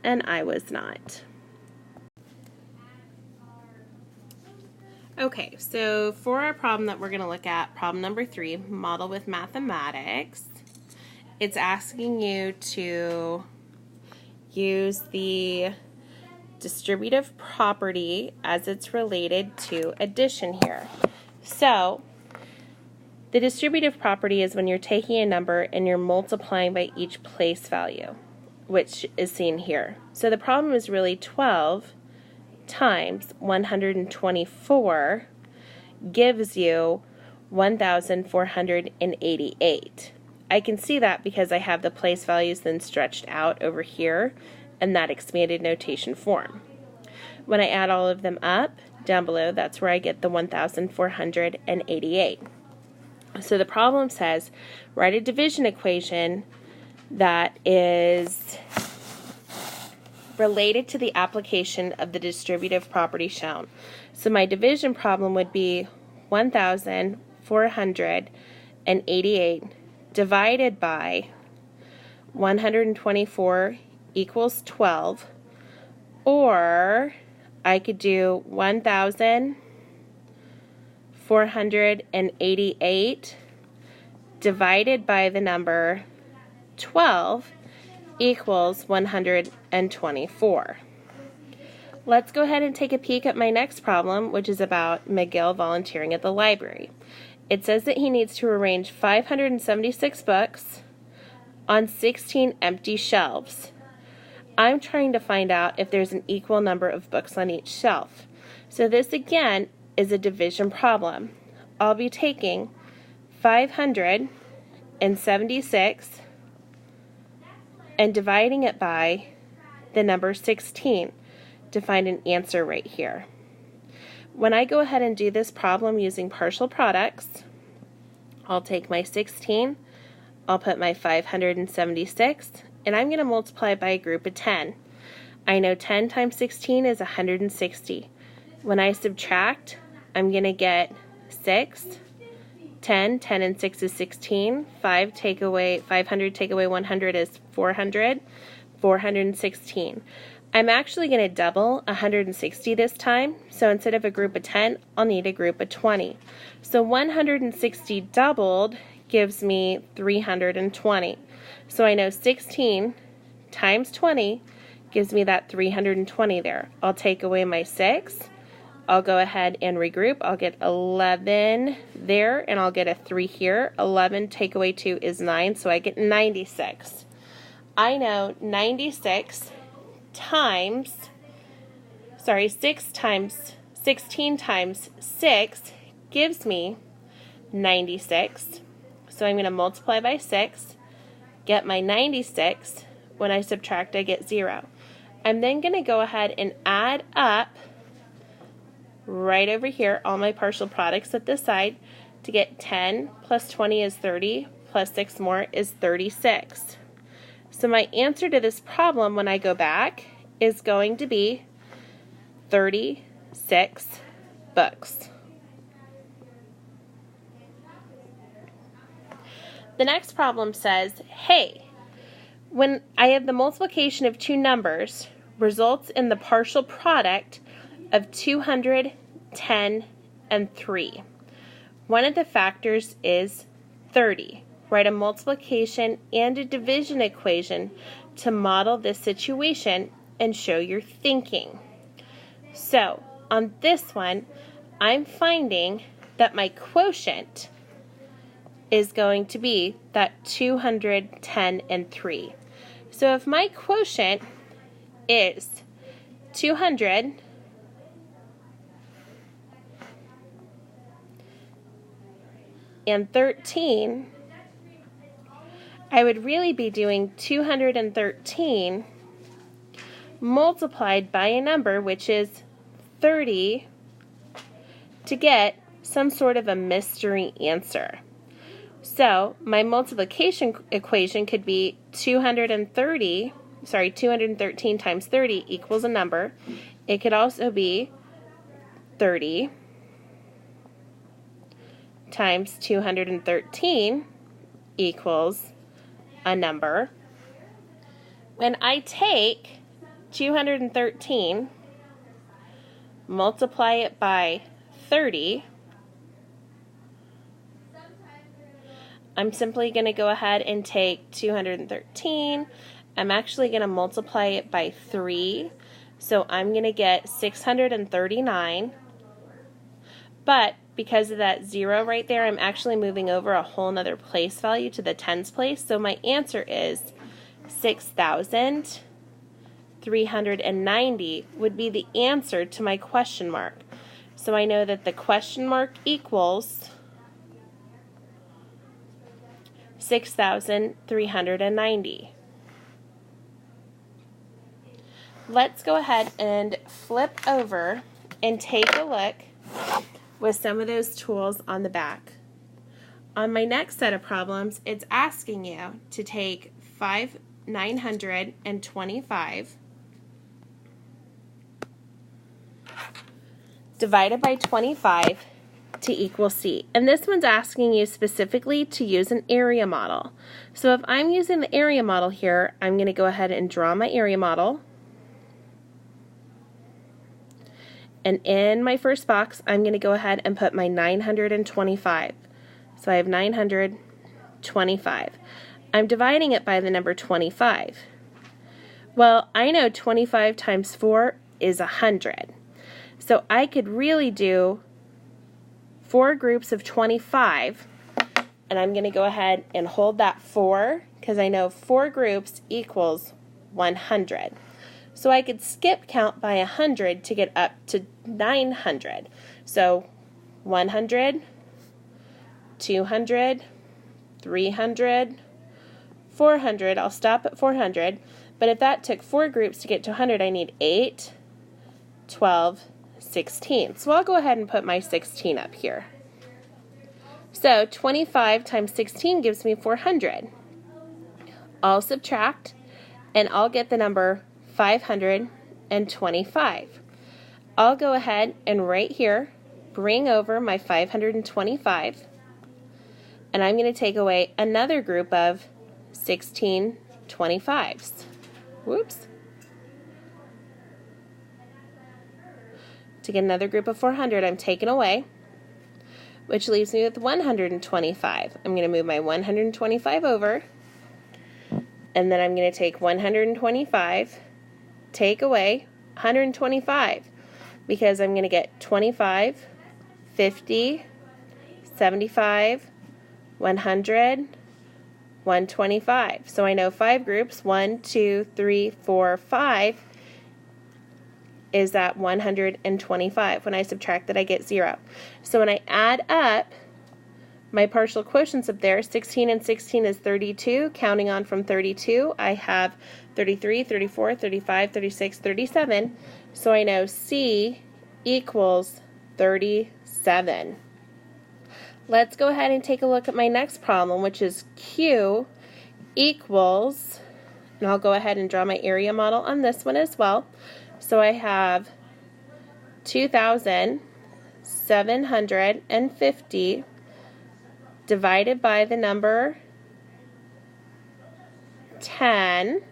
and I was not. Okay, so for our problem that we're going to look at, problem number 3, model with mathematics, it's asking you to use the distributive property as it's related to addition here. So, the distributive property is when you're taking a number and you're multiplying by each place value, which is seen here. So the problem is really 12 times 124 gives you 1,488. I can see that because I have the place values then stretched out over here in that expanded notation form. When I add all of them up down below, that's where I get the 1,488. So the problem says, write a division equation that is related to the application of the distributive property shown. So my division problem would be 1,488 divided by 124 equals 12, or I could do 1,488 divided by the number 12 equals 124. Let's go ahead and take a peek at my next problem, which is about Miguel volunteering at the library. It says that he needs to arrange 576 books on 16 empty shelves. I'm trying to find out if there's an equal number of books on each shelf. So this again is a division problem. I'll be taking 576 and dividing it by the number 16 to find an answer right here. When I go ahead and do this problem using partial products, I'll take my 16, I'll put my 576, and I'm going to multiply by a group of 10. I know 10 times 16 is 160. When I subtract, I'm going to get 6, 10 and 6 is 16, 500 take away 100 is 400, 416. I'm actually going to double 160 this time, so instead of a group of 10, I'll need a group of 20. So 160 doubled gives me 320. So I know 16 times 20 gives me that 320 there. I'll take away my 6. I'll go ahead and regroup. I'll get 11 there, and I'll get a 3 here. 11 take away 2 is 9, so I get 96. I know 96 times, 16 times 6 gives me 96. So I'm going to multiply by 6, get my 96. When I subtract, I get 0. I'm then going to go ahead and add up right over here all my partial products at this side to get 10 plus 20 is 30, plus 6 more is 36. So my answer to this problem when I go back is going to be 36 books. The next problem says, hey, when I have the multiplication of two numbers results in the partial product of 210 and 3. One of the factors is 30. Write a multiplication and a division equation to model this situation and show your thinking. So, on this one, I'm finding that my quotient is going to be that 210 and 3. So if my quotient is 200 and 13, I would really be doing 213 multiplied by a number which is 30 to get some sort of a mystery answer. So my multiplication equation could be 213 times 30 equals a number. It could also be 30 times 213 equals a number. When I take 213, multiply it by 30, I'm simply going to go ahead and take 213. I'm actually going to multiply it by 3. So I'm going to get 639. But because of that 0 right there, I'm actually moving over a whole nother place value to the tens place. So my answer is 6,390 would be the answer to my question mark. So I know that the question mark equals 6,390. Let's go ahead and flip over and take a look with some of those tools on the back. On my next set of problems, it's asking you to take 5,925 divided by 25 to equal C. And this one's asking you specifically to use an area model. So if I'm using the area model here, I'm going to go ahead and draw my area model. And in my first box, I'm going to go ahead and put my 925. So I have 925. I'm dividing it by the number 25. Well, I know 25 times 4 is 100. So I could really do 4 groups of 25, and I'm going to go ahead and hold that 4 because I know 4 groups equals 100. So I could skip count by 100 to get up to 900. So 100, 200, 300, 400. I'll stop at 400. But if that took 4 groups to get to 100, I need 8, 12, 16. So I'll go ahead and put my 16 up here. So 25 times 16 gives me 400. I'll subtract, and I'll get the number 525. I'll go ahead and right here bring over my 525, and I'm going to take away another group of 16 25s. Whoops. To get another group of 400, I'm taking away, which leaves me with 125. I'm going to move my 125 over, and then I'm going to take 125, take away 125, because I'm going to get 25, 50, 75, 100, 125. So I know 5 groups, 1, 2, 3, 4, 5, is at 125. When I subtract that, I get 0. So when I add up my partial quotients up there, 16 and 16 is 32. Counting on from 32, I have 33, 34, 35, 36, 37. So I know C equals 37. Let's go ahead and take a look at my next problem, which is Q equals, and I'll go ahead and draw my area model on this one as well. So I have 2,750 divided by the number 10.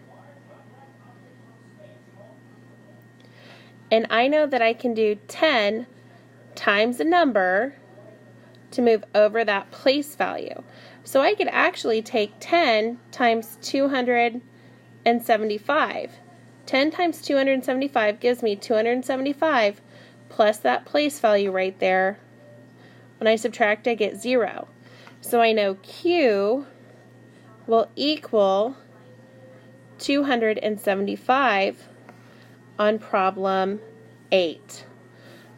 And I know that I can do 10 times a number to move over that place value. So I could actually take 10 times 275. 10 times 275 gives me 275 plus that place value right there. When I subtract, I get 0. So I know Q will equal 275 on problem 8.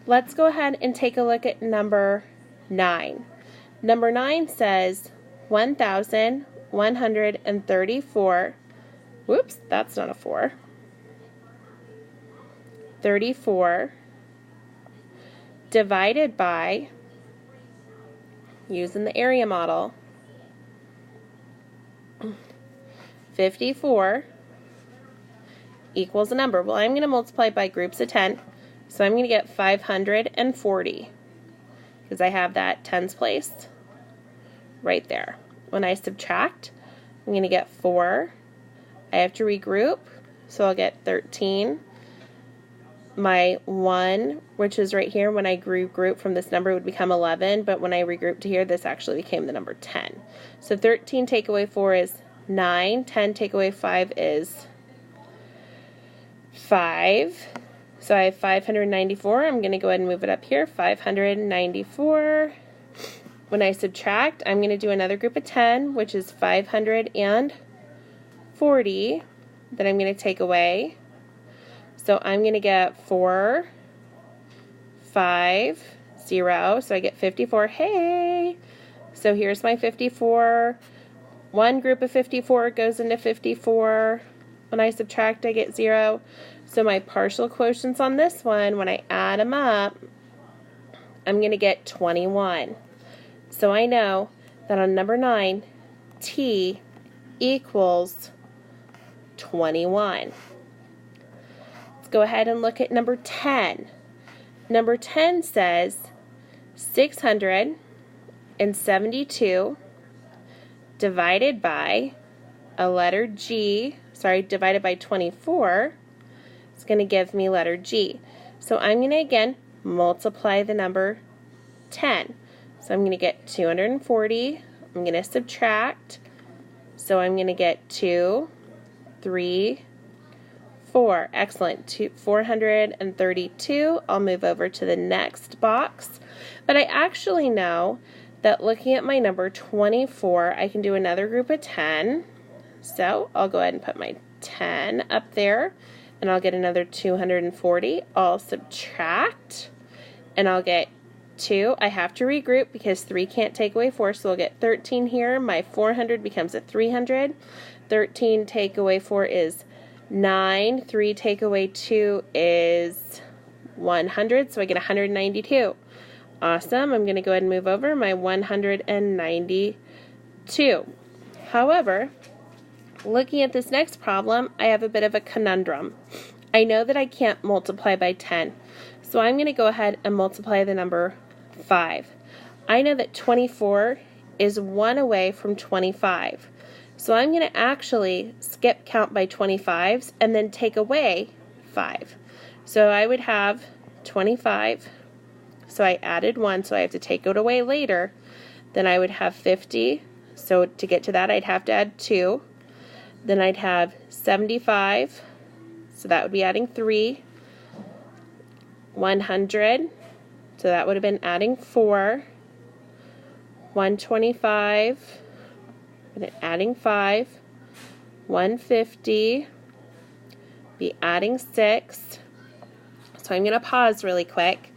Let's go ahead and take a look at number 9. Number 9 says 1,134. Whoops, that's not a 4. 34 divided by, using the area model, 54 equals a number. Well, I'm going to multiply by groups of 10, so I'm going to get 540 because I have that tens place right there. When I subtract, I'm going to get 4. I have to regroup, so I'll get 13. My 1, which is right here, when I regroup from this number, would become 11, but when I regroup to here, this actually became the number 10. So 13 take away 4 is 9, 10 take away 5 is 5. So I have 594. I'm going to go ahead and move it up here, 594. When I subtract, I'm going to do another group of 10, which is 540, that I'm going to take away. So I'm going to get 4, 5, 0, so I get 54. Hey! So here's my 54. One group of 54 goes into 54. When I subtract, I get 0. So my partial quotients on this one, when I add them up, I'm going to get 21. So I know that on number 9, T equals 21. Go ahead and look at number 10. Number 10 says 672 divided by a letter G, divided by 24, it's going to give me letter G. So I'm going to again multiply the number 10. So I'm going to get 240. I'm going to subtract. So I'm going to get 2, 3, 4. Excellent. 432. I'll move over to the next box. But I actually know that looking at my number 24, I can do another group of 10. So I'll go ahead and put my 10 up there, and I'll get another 240. I'll subtract, and I'll get 2. I have to regroup because 3 can't take away 4, so I'll get 13 here. My 400 becomes a 300. 13 take away 4 is 9. 3 take away 2 is 100, so I get 192. Awesome. I'm going to go ahead and move over my 192. However, looking at this next problem, I have a bit of a conundrum. I know that I can't multiply by 10, so I'm going to go ahead and multiply the number 5. I know that 24 is 1 away from 25. So I'm going to actually skip count by 25s and then take away 5. So I would have 25. So I added 1, so I have to take it away later. Then I would have 50. So to get to that, I'd have to add 2. Then I'd have 75. So that would be adding 3. 100. So that would have been adding 4. 125. And adding 5, 150, be adding 6. So I'm going to pause really quick.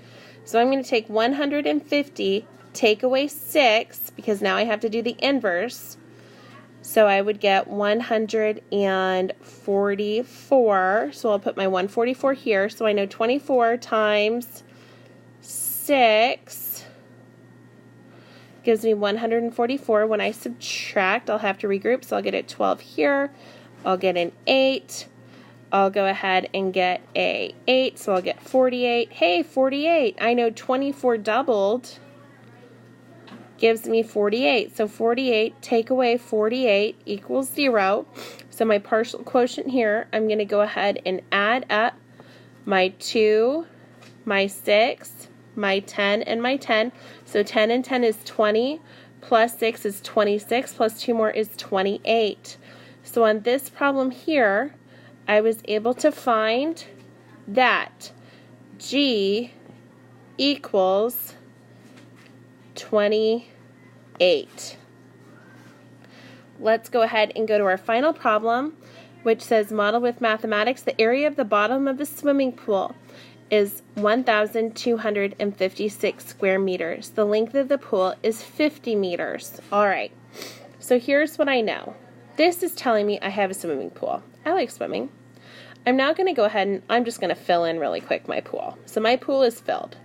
So I'm going to take 150, take away 6, because now I have to do the inverse. So I would get 144. So I'll put my 144 here. So I know 24 times 6 gives me 144. When I subtract, I'll have to regroup, so I'll get a 12 here. I'll get an 8. I'll go ahead and get a 8, so I'll get 48. Hey, 48. I know 24 doubled gives me 48. So 48, take away 48 equals 0. So my partial quotient here, I'm going to go ahead and add up my 2, my 6, my 10, and my 10. So 10 and 10 is 20, plus 6 is 26, plus 2 more is 28. So on this problem here, I was able to find that G equals 28. Let's go ahead and go to our final problem, which says model with mathematics. The area of the bottom of the swimming pool is 1,256 square meters. The length of the pool is 50 meters. All right, so here's what I know. This is telling me I have a swimming pool. I like swimming. I'm now going to go ahead and I'm just going to fill in really quick my pool. So my pool is filled.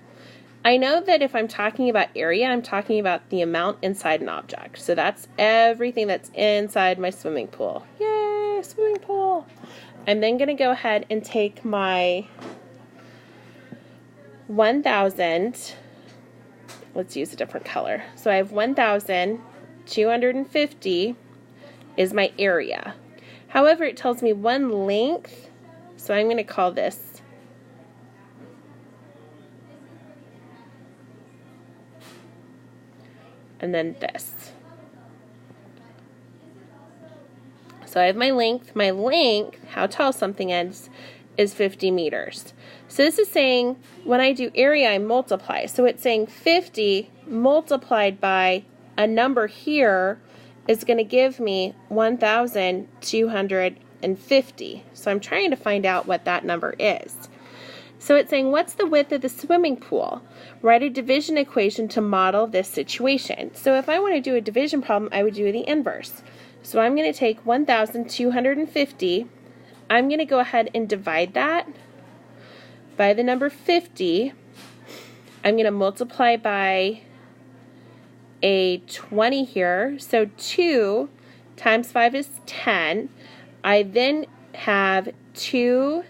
I know that if I'm talking about area, I'm talking about the amount inside an object. So that's everything that's inside my swimming pool. Yay, swimming pool. I'm then going to go ahead and take my 1,000, let's use a different color. So I have 1,250 is my area. However, it tells me one length So I'm going to call this and then this. So I have my length. My length, how tall something is 50 meters. So this is saying when I do area, I multiply. So it's saying 50 multiplied by a number here is going to give me 1,250. So I'm trying to find out what that number is. So it's saying, what's the width of the swimming pool? Write a division equation to model this situation. So if I want to do a division problem, I would do the inverse. So I'm going to take 1,250. I'm going to go ahead and divide that by the number 50. I'm going to multiply by a 20 here. So 2 times 5 is 10. I then have 2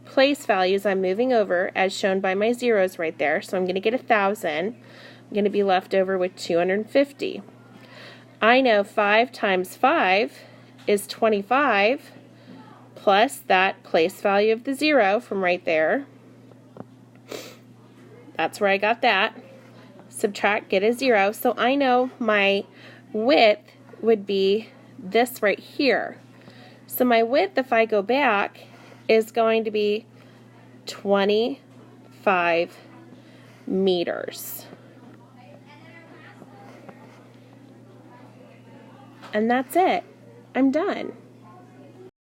place values I'm moving over as shown by my zeros right there. So I'm going to get 1,000. I'm going to be left over with 250. I know 5 times 5 is 25 plus that place value of the 0 from right there. That's where I got that. Subtract, get a 0. So I know my width would be this right here. So my width, if I go back, is going to be 25 meters. And that's it. I'm done.